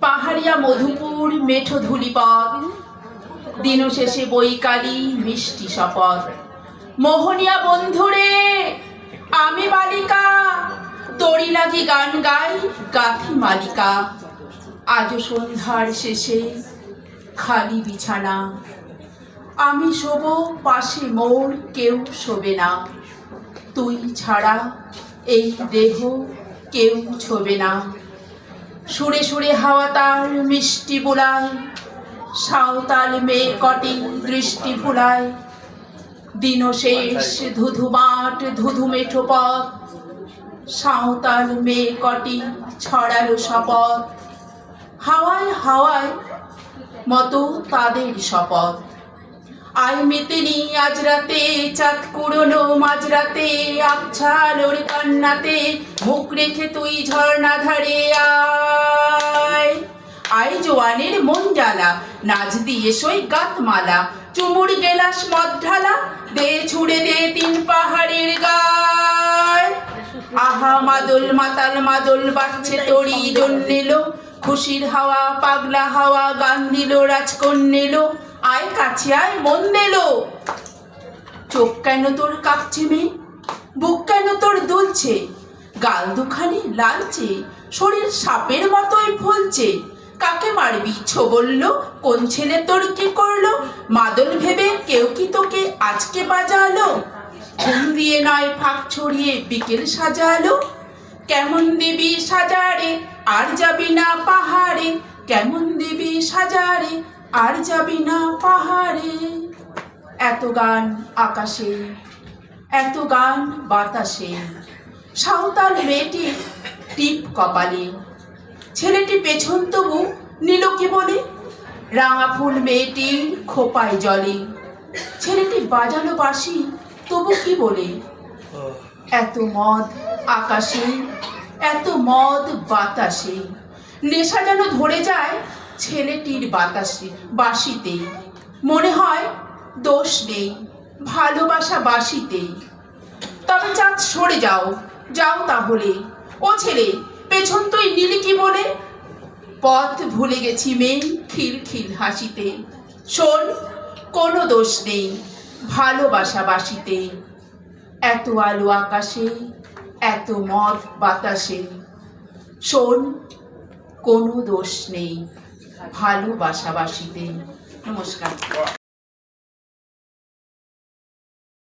পাহাড়িয়া মধুপুর মেঠো ধূলিপথ, দিন শেষে বৈকালী মিষ্টি শপথ। মোহনিয়া বন্ধুরে আমি বালিকা, তোরি লাগি গান গাই গাথি মালিকা। আজও সন্ধ্যার শেষে খালি বিছানা, আমি শোব পাশে মোর কেউ শোবে না। তুই ছাড়া এই দেহ কেউ ছোবে না। সুরে সুরে হাওয়া তার মিষ্টি বুলায়, সাঁওতাল মেয়ে কটি দৃষ্টি ফুলায়। দিন শেষ ধুধু মাঠ ধুধু মেঠো পথ, সাঁওতাল মেয়ে কটি ছড়ালো শপথ। হাওয়ায় হাওয়ায় মতো তাদের শপথ। আই মেতেনি আজ রাতে চাঁদ কুড়োনো মাঝরাতে, আবছা আলোর কান্নাতে মুখ রেখে তুই ঝর্ণা ধারে আয়। আয় জোয়ানের মন জ্বালা, নাচ দিয়ে সই গাতমালা, চুমুর গেলাস মদ ঢালা, দে ছুড়ে দে তিন পাহাড়ের গায়। আহা মাদল মাতাল মাদল বাজছে তরি জন্মেলো, খুশির হাওয়া পাগলা হাওয়া গান দিল রাজকন্যেলো। আয় কাছে আয় মন দিলো। চোখ কেন তোর কাঁপছে মেয়ে, বুক কেন তোর দুলছে, গাল দুখানি লালচে, শরীর সাপের মতোই ফুলছে। কাকে মারবি ছো বললো, কোন ছেলে তোর কি করলো, মাদল ভেবে কেউ কি তোকে আজকে বাজালো। ঘুম দিয়ে নয় ফাঁক ছড়িয়ে বিকেল সাজালো, কেমন দিবি সাজারে আর যাবি না পাহাড়ে, কেমন দিবি সাজারে আর যাবি না পাহাড়ে। এত গান আকাশে, এত গান বাতাসে, সাঁওতাল মেয়েটি টিপ কপালে। ছেলেটি পেছন তবু নিল কি বলে, রাঙা ফুল মেয়েটির খোপায় জলে। ছেলেটি বাজালো বাঁশি তবু কি বলে, এত মদ আকাশে, এত মদ বাতাসে। নেশা যেন ধরে যায় ছেলেটির বাতাসে বাঁশিতে। মনে হয় দোষ নেই ভালোবাসা বাঁশিতে। তবে চাঁদ সরে যাও, যাও তাহলে। ও ছেলে পেছন তুই নিলি কি বলে, পথ ভুলে গেছি মেয়ে খিল খিল হাসিতে। শোন কোনো দোষ নেই ভালোবাসা বাঁশিতে। এত আলো আকাশে, এত মদ বাতাসে। শোন কোনো দোষ নেই ভালোবাসা বাঁশিতে। নমস্কার।